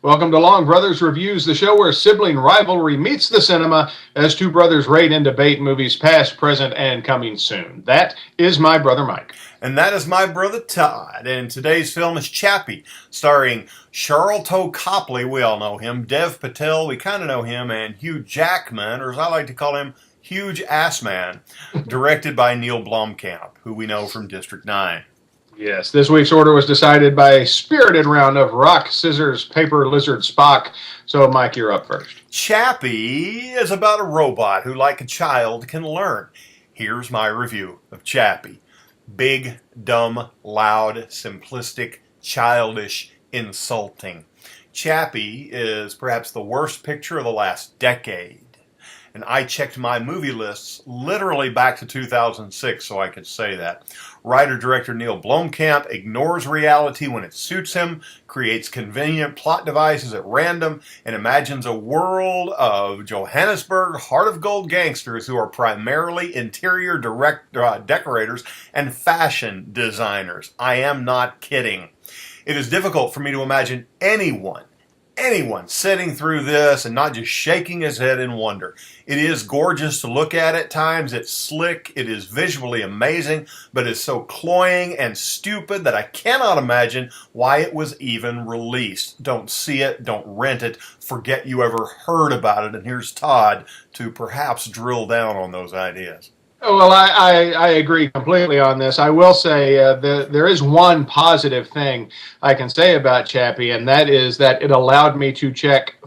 Welcome to Long Brothers Reviews, the show where sibling rivalry meets the cinema as two brothers rate and debate movies past, present, and coming soon. That is my brother Mike. And that is my brother Todd. And today's film is Chappie, starring Charlton Copley, we all know him, Dev Patel, we kind of know him, and Hugh Jackman, or as I like to call him, Huge Ass Man, directed by Neil Blomkamp, who we know from District 9. Yes, this week's order was decided by a spirited round of rock, scissors, paper, lizard, Spock. So, Mike, you're up first. Chappie is about a robot who, like a child, can learn. Here's my review of Chappie. Big, dumb, loud, simplistic, childish, insulting. Chappie is perhaps the worst picture of the last decade. And I checked my movie lists literally back to 2006 so I could say that. Writer-director Neil Blomkamp ignores reality when it suits him, creates convenient plot devices at random, and imagines a world of Johannesburg heart of gold gangsters who are primarily interior decorators and fashion designers. I am not kidding. It is difficult for me to imagine anyone sitting through this and not just shaking his head in wonder. It is gorgeous to look at times. It's slick. It is visually amazing, but it's so cloying and stupid that I cannot imagine why it was even released. Don't see it. Don't rent it. Forget you ever heard about it. And here's Todd to perhaps drill down on those ideas. Well, I agree completely on this. I will say there is one positive thing I can say about Chappie, and that is that it allowed me to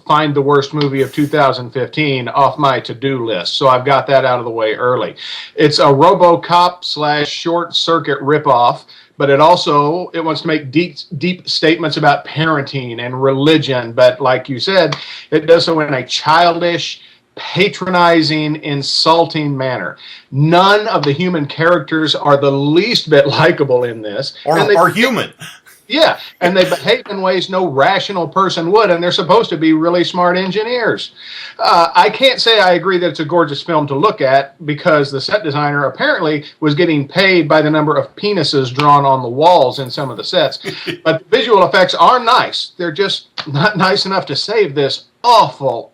find the worst movie of 2015 off my to-do list. So I've got that out of the way early. It's a RoboCop / Short Circuit ripoff, but it wants to make deep statements about parenting and religion. But like you said, it does so in a childish, patronizing, insulting manner. None of the human characters are the least bit likable in this. Or human. Yeah, and they behave in ways no rational person would, and they're supposed to be really smart engineers. I can't say I agree that it's a gorgeous film to look at because the set designer apparently was getting paid by the number of penises drawn on the walls in some of the sets. But the visual effects are nice. They're just not nice enough to save this awful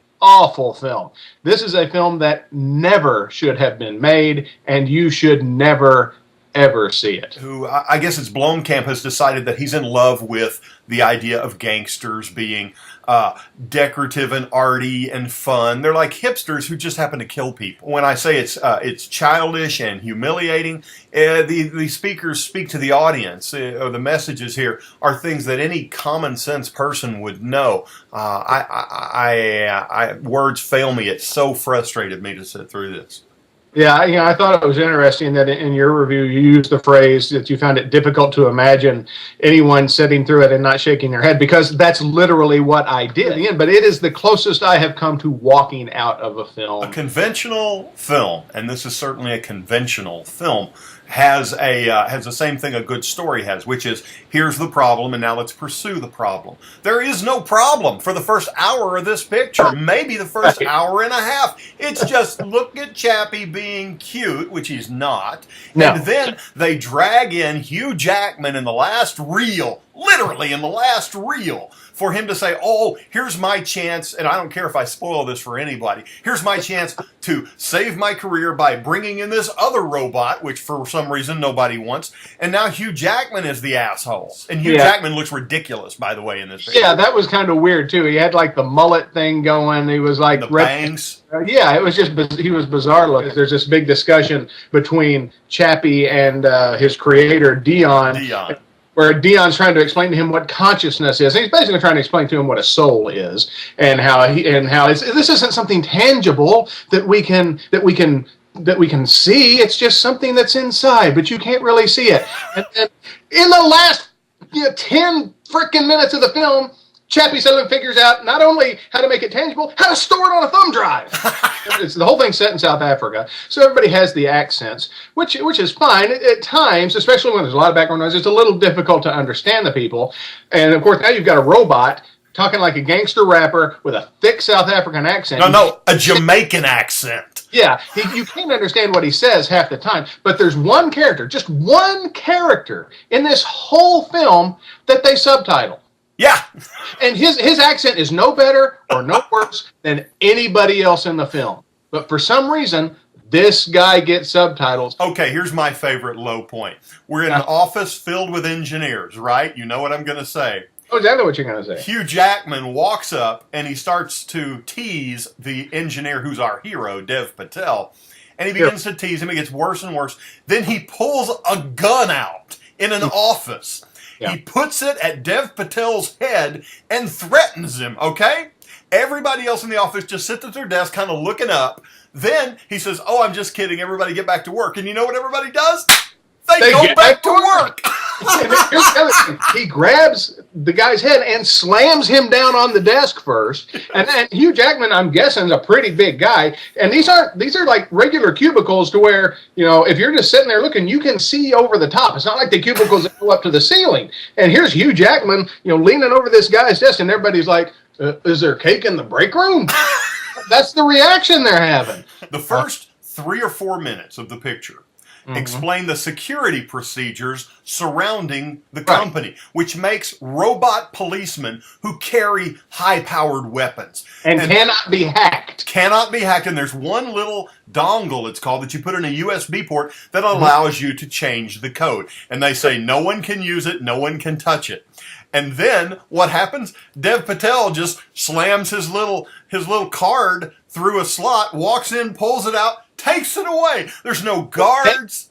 film. This is a film that never should have been made, and you should never, ever see it. Who, I guess it's Blomkamp has decided that he's in love with the idea of gangsters being decorative and arty and fun. They're like hipsters who just happen to kill people. When I say it's childish and humiliating, the speakers speak to the audience. Or the messages here are things that any common sense person would know. Words fail me. It so frustrated me to sit through this. Yeah, I thought it was interesting that in your review you used the phrase that you found it difficult to imagine anyone sitting through it and not shaking their head, because that's literally what I did. But it is the closest I have come to walking out of a film. A conventional film, and this is certainly a conventional film, has the same thing a good story has, which is, here's the problem, and now let's pursue the problem. There is no problem for the first hour of this picture, maybe the first hour and a half. It's just, look at Chappie being cute, which he's not, and then they drag in Hugh Jackman in the last reel, literally in the last reel, for him to say, oh, here's my chance, and I don't care if I spoil this for anybody, here's my chance to save my career by bringing in this other robot, which for some reason nobody wants, and now Hugh Jackman is the asshole. And Hugh Jackman looks ridiculous, by the way, in this picture. Yeah, that was kind of weird, too. He had, like, the mullet thing going. He was, like... The bangs. Yeah, it was just, he was bizarre looking. There's this big discussion between Chappie and his creator, Dion. Where Dion's trying to explain to him what consciousness is. And he's basically trying to explain to him what a soul is, and how this isn't something tangible that we can see. It's just something that's inside, but you can't really see it. And in the last 10 freaking minutes of the film, Chappie suddenly figures out not only how to make it tangible, how to store it on a thumb drive. The whole thing's set in South Africa, so everybody has the accents, which is fine. At times, especially when there's a lot of background noise, it's a little difficult to understand the people. And, of course, now you've got a robot talking like a gangster rapper with a thick South African accent. No, a Jamaican accent. Yeah, you can't understand what he says half the time, but there's one character, just one character in this whole film that they subtitle. Yeah. And his accent is no better or no worse than anybody else in the film. But for some reason, this guy gets subtitles. Okay, here's my favorite low point. We're in an office filled with engineers, right? You know what I'm going to say. Oh, exactly what you're going to say. Hugh Jackman walks up and he starts to tease the engineer who's our hero, Dev Patel. And he begins to tease him. It gets worse and worse. Then he pulls a gun out in an office. Yeah. He puts it at Dev Patel's head and threatens him, okay? Everybody else in the office just sits at their desk kind of looking up. Then he says, "Oh, I'm just kidding. Everybody get back to work." And you know what everybody does? They go back to work. He grabs the guy's head and slams him down on the desk first. And Hugh Jackman, I'm guessing, is a pretty big guy. And these are like regular cubicles to where, you know, if you're just sitting there looking, you can see over the top. It's not like the cubicles that go up to the ceiling. And here's Hugh Jackman, you know, leaning over this guy's desk, and everybody's like, "Is there cake in the break room?" That's the reaction they're having. The first 3 or 4 minutes of the picture explain the security procedures surrounding the company, which makes robot policemen who carry high-powered weapons. And cannot be hacked. Cannot be hacked. And there's one little dongle, it's called, that you put in a USB port that allows you to change the code. And they say no one can use it, no one can touch it. And then what happens? Dev Patel just slams his little card through a slot, walks in, pulls it out, takes it away. There's no guards.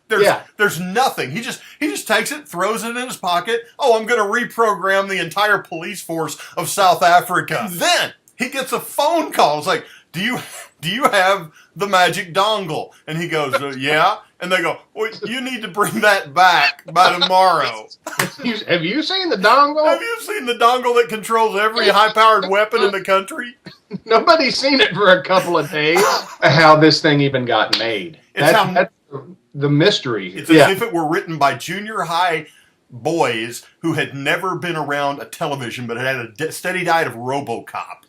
There's nothing. He just takes it, throws it in his pocket. Oh, I'm going to reprogram the entire police force of South Africa. Then he gets a phone call. It's like, do you have the magic dongle? And he goes, yeah. And they go, well, you need to bring that back by tomorrow. Have you seen the dongle? Have you seen the dongle that controls every high-powered weapon in the country? Nobody's seen it for a couple of days. How this thing even got made. That's the mystery. It's as if it were written by junior high boys who had never been around a television but had a steady diet of RoboCop.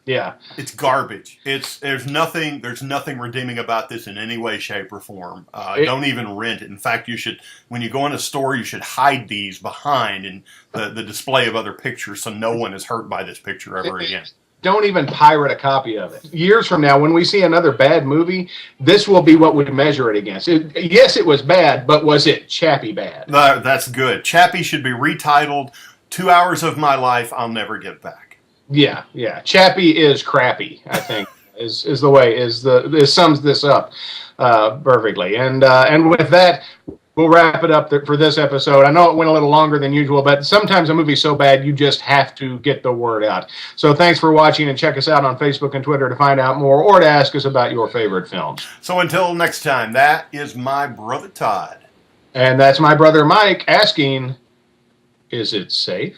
Yeah, it's garbage. There's nothing redeeming about this in any way, shape, or form. Don't even rent it. In fact, you should, when you go in a store, you should hide these behind in the display of other pictures, so no one is hurt by this picture ever again. Don't even pirate a copy of it. Years from now, when we see another bad movie, this will be what we measure it against. Yes, it was bad, but was it Chappie bad? That's good. Chappie should be retitled 2 Hours of My Life I'll Never Get Back. Yeah. Chappie is crappy, I think, is the way it sums this up perfectly. And with that, we'll wrap it up for this episode. I know it went a little longer than usual, but sometimes a movie's so bad you just have to get the word out. So thanks for watching, and check us out on Facebook and Twitter to find out more or to ask us about your favorite films. So until next time, that is my brother Todd. And that's my brother Mike asking, is it safe?